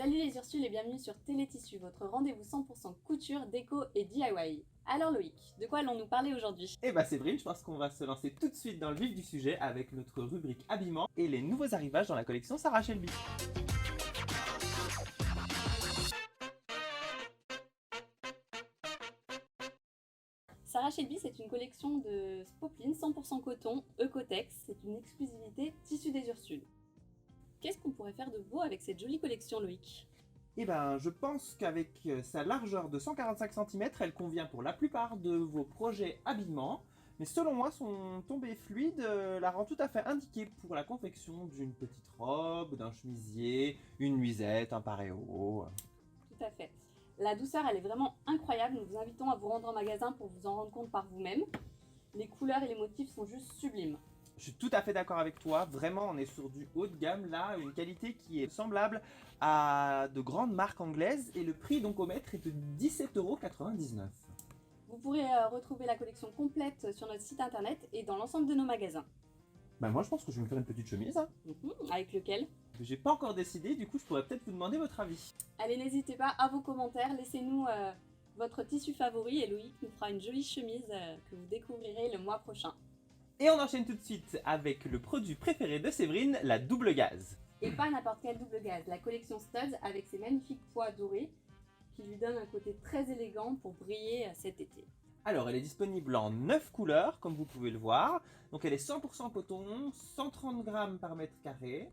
Salut les Ursules et bienvenue sur Télétissu, votre rendez-vous 100% couture, déco et DIY. Alors Loïc, de quoi allons-nous parler aujourd'hui? Eh bah Séverine, je pense qu'on va se lancer tout de suite dans le vif du sujet avec notre rubrique habillement et les nouveaux arrivages dans la collection Sarah Shelby. Sarah Shelby, c'est une collection de poplin 100% coton, Ecotex, c'est une exclusivité tissu des Ursules. Qu'est-ce qu'on pourrait faire de beau avec cette jolie collection Loïc? Eh ben, je pense qu'avec sa largeur de 145 cm, elle convient pour la plupart de vos projets habillement. Mais selon moi, son tombé fluide la rend tout à fait indiquée pour la confection d'une petite robe, d'un chemisier, une nuisette, un paréo. Tout à fait. La douceur, elle est vraiment incroyable. Nous vous invitons à vous rendre en magasin pour vous en rendre compte par vous-même. Les couleurs et les motifs sont juste sublimes. Je suis tout à fait d'accord avec toi, vraiment on est sur du haut de gamme là, une qualité qui est semblable à de grandes marques anglaises et le prix donc au mètre est de 17,99 €. Vous pourrez retrouver la collection complète sur notre site internet et dans l'ensemble de nos magasins. Bah moi je pense que je vais me faire une petite chemise, hein. Avec lequel? J'ai pas encore décidé, du coup je pourrais peut-être vous demander votre avis. Allez, n'hésitez pas à vos commentaires, laissez-nous votre tissu favori et Loïc nous fera une jolie chemise que vous découvrirez le mois prochain. Et on enchaîne tout de suite avec le produit préféré de Séverine, la double gaze. Et pas n'importe quelle double gaze, la collection Studs avec ses magnifiques pois dorés qui lui donnent un côté très élégant pour briller cet été. Alors elle est disponible en 9 couleurs comme vous pouvez le voir. Donc elle est 100% coton, 130 grammes par mètre carré.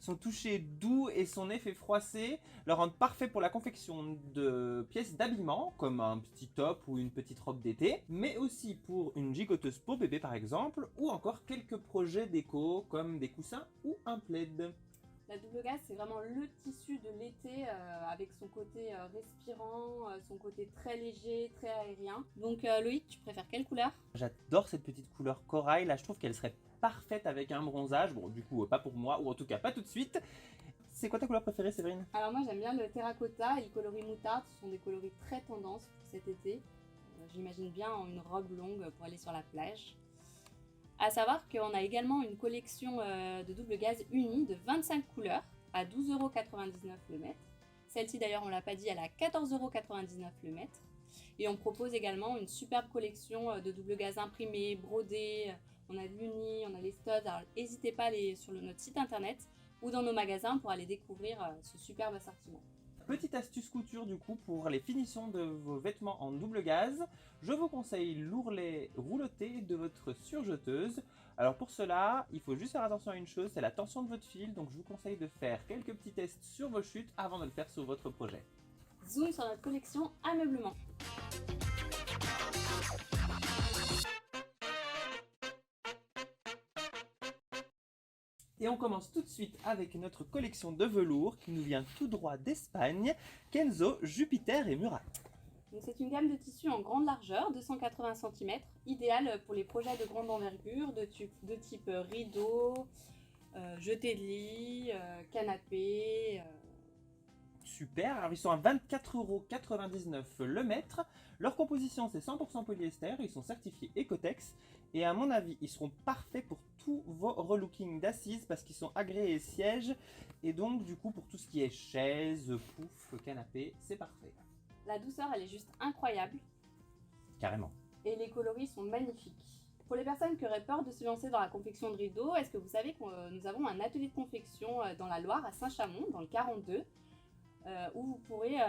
Son toucher doux et son effet froissé le rendent parfait pour la confection de pièces d'habillement, comme un petit top ou une petite robe d'été, mais aussi pour une gigoteuse pour bébé par exemple, ou encore quelques projets déco comme des coussins ou un plaid. La double gaze, c'est vraiment le tissu de l'été avec son côté respirant, son côté très léger, très aérien. Donc Loïc, tu préfères quelle couleur? J'adore cette petite couleur corail, là je trouve qu'elle serait parfaite avec un bronzage, bon du coup pas pour moi, ou en tout cas pas tout de suite. C'est quoi ta couleur préférée Séverine? Alors moi j'aime bien le terracotta et le coloris moutarde, ce sont des coloris très tendance pour cet été. J'imagine bien en une robe longue pour aller sur la plage. A savoir qu'on a également une collection de double gaze unie de 25 couleurs à 12,99 € le mètre. Celle-ci d'ailleurs on l'a pas dit, elle est à 14,99 € le mètre. Et on propose également une superbe collection de double gaze imprimés, brodés. On a de l'uni, on a les studs. Alors n'hésitez pas à aller sur notre site internet ou dans nos magasins pour aller découvrir ce superbe assortiment. Petite astuce couture du coup pour les finitions de vos vêtements en double gaze, je vous conseille l'ourlet rouloté de votre surjeteuse. Alors pour cela, il faut juste faire attention à une chose, c'est la tension de votre fil, donc je vous conseille de faire quelques petits tests sur vos chutes avant de le faire sur votre projet. Zoom sur notre collection ameublement. Et on commence tout de suite avec notre collection de velours qui nous vient tout droit d'Espagne, Kenzo, Jupiter et Murat. C'est une gamme de tissus en grande largeur, 280 cm, idéale pour les projets de grande envergure, de type rideau, jeté de lit, canapé. Super, alors ils sont à 24,99 € le mètre. Leur composition c'est 100% polyester, ils sont certifiés Ecotex. Et à mon avis, ils seront parfaits pour tous vos relookings d'assises parce qu'ils sont agréés sièges. Et donc du coup pour tout ce qui est chaise, pouf, canapé, c'est parfait. La douceur, elle est juste incroyable. Carrément. Et les coloris sont magnifiques. Pour les personnes qui auraient peur de se lancer dans la confection de rideaux, est-ce que vous savez que nous avons un atelier de confection dans la Loire, à Saint-Chamond, dans le 42, où vous pourrez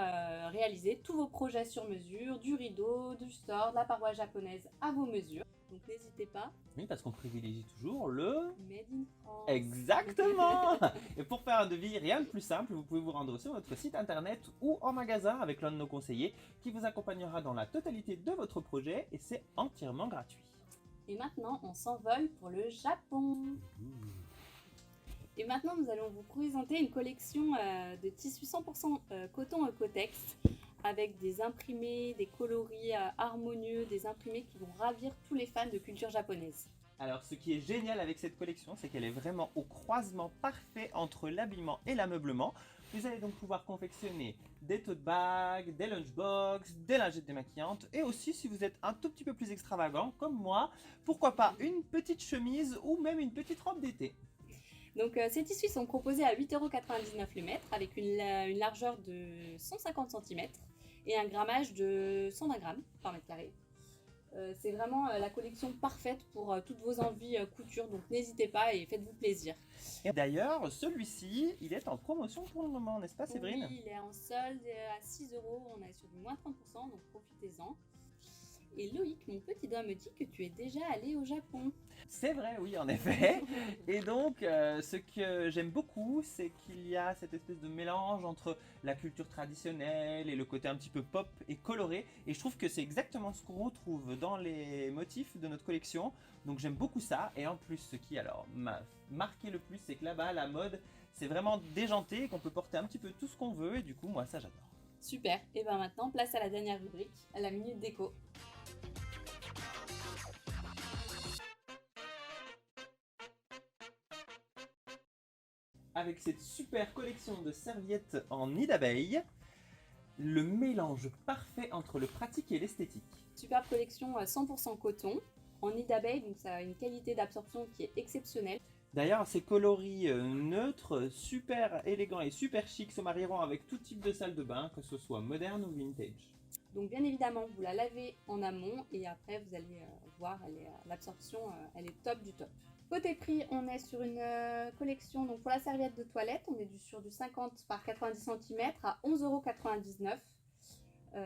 réaliser tous vos projets sur mesure, du rideau, du store, de la paroi japonaise à vos mesures. Donc n'hésitez pas. Oui, parce qu'on privilégie toujours le... Made in France. Exactement. Et pour faire un devis, rien de plus simple, vous pouvez vous rendre sur notre site internet ou en magasin avec l'un de nos conseillers qui vous accompagnera dans la totalité de votre projet et c'est entièrement gratuit. Et maintenant, on s'envole pour le Japon. Et maintenant, nous allons vous présenter une collection de tissus 100% coton Ecotex avec des imprimés, des coloris harmonieux, des imprimés qui vont ravir tous les fans de culture japonaise. Alors ce qui est génial avec cette collection, c'est qu'elle est vraiment au croisement parfait entre l'habillement et l'ameublement. Vous allez donc pouvoir confectionner des tote bags, des lunchbox, des lingettes démaquillantes et aussi si vous êtes un tout petit peu plus extravagant comme moi, pourquoi pas une petite chemise ou même une petite robe d'été. Donc ces tissus sont proposés à 8,99 € le mètre avec une largeur de 150 cm et un grammage de 120 grammes par mètre carré. C'est vraiment la collection parfaite pour toutes vos envies couture, donc n'hésitez pas et faites-vous plaisir. Et d'ailleurs, celui-ci, il est en promotion pour le moment, n'est-ce pas Séverine? Oui, il est en solde à 6 €, on est sur du moins 30%, donc profitez-en. Et Loïc, mon petit doigt, me dit que tu es déjà allé au Japon. C'est vrai, oui, en effet. Et donc, ce que j'aime beaucoup, c'est qu'il y a cette espèce de mélange entre la culture traditionnelle et le côté un petit peu pop et coloré. Et je trouve que c'est exactement ce qu'on retrouve dans les motifs de notre collection. Donc j'aime beaucoup ça. Et en plus, ce qui alors m'a marqué le plus, c'est que là-bas, la mode, c'est vraiment déjanté, qu'on peut porter un petit peu tout ce qu'on veut. Et du coup, moi, ça, j'adore. Super, et bien maintenant, place à la dernière rubrique, à la minute déco. Avec cette super collection de serviettes en nid d'abeille, le mélange parfait entre le pratique et l'esthétique. Superbe collection 100% coton, en nid d'abeille, donc ça a une qualité d'absorption qui est exceptionnelle. D'ailleurs, ces coloris neutres, super élégants et super chics se marieront avec tout type de salle de bain, que ce soit moderne ou vintage. Donc bien évidemment, vous la lavez en amont et après vous allez voir, l'absorption, elle est top du top. Côté prix, on est sur une collection, donc pour la serviette de toilette, on est sur du 50 par 90 cm à 11,99 €.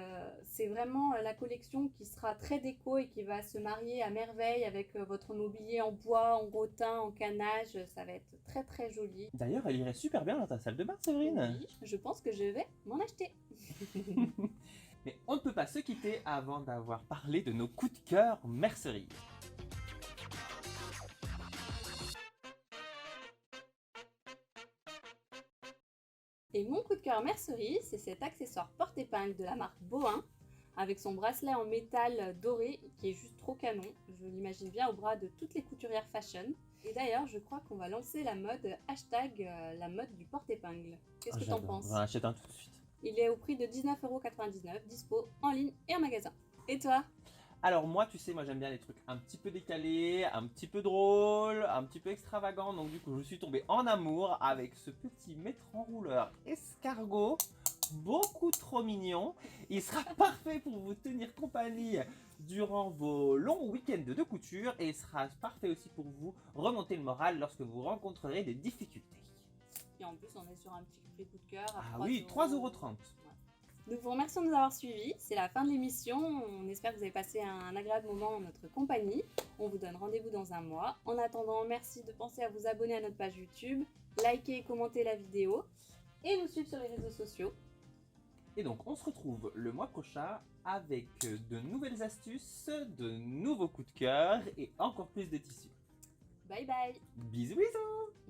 C'est vraiment la collection qui sera très déco et qui va se marier à merveille avec votre mobilier en bois, en rotin, en canage. Ça va être très très joli. D'ailleurs, elle irait super bien dans ta salle de bain, Séverine. Oui, je pense que je vais m'en acheter. Mais on ne peut pas se quitter avant d'avoir parlé de nos coups de cœur mercerie. Et mon coup de cœur mercerie, c'est cet accessoire porte-épingle de la marque Bohin, avec son bracelet en métal doré qui est juste trop canon. Je l'imagine bien au bras de toutes les couturières fashion. Et d'ailleurs, je crois qu'on va lancer la mode hashtag la mode du porte-épingle. Qu'est-ce que t'en penses? On en achète un tout de suite. Il est au prix de 19,99 €, dispo en ligne et en magasin. Et toi? Alors moi, tu sais, moi j'aime bien les trucs un petit peu décalés, un petit peu drôles, un petit peu extravagants. Donc du coup, je suis tombé en amour avec ce petit maître enrouleur escargot, beaucoup trop mignon. Il sera parfait pour vous tenir compagnie durant vos longs week-ends de couture et il sera parfait aussi pour vous remonter le moral lorsque vous rencontrerez des difficultés. Et en plus, on est sur un petit prix coup de cœur à Ah oui, 3,30 €. Nous vous remercions de nous avoir suivis. C'est la fin de l'émission. On espère que vous avez passé un agréable moment en notre compagnie. On vous donne rendez-vous dans un mois. En attendant, merci de penser à vous abonner à notre page YouTube, liker et commenter la vidéo et nous suivre sur les réseaux sociaux. Et donc, on se retrouve le mois prochain avec de nouvelles astuces, de nouveaux coups de cœur et encore plus de tissus. Bye bye! Bisous bisous!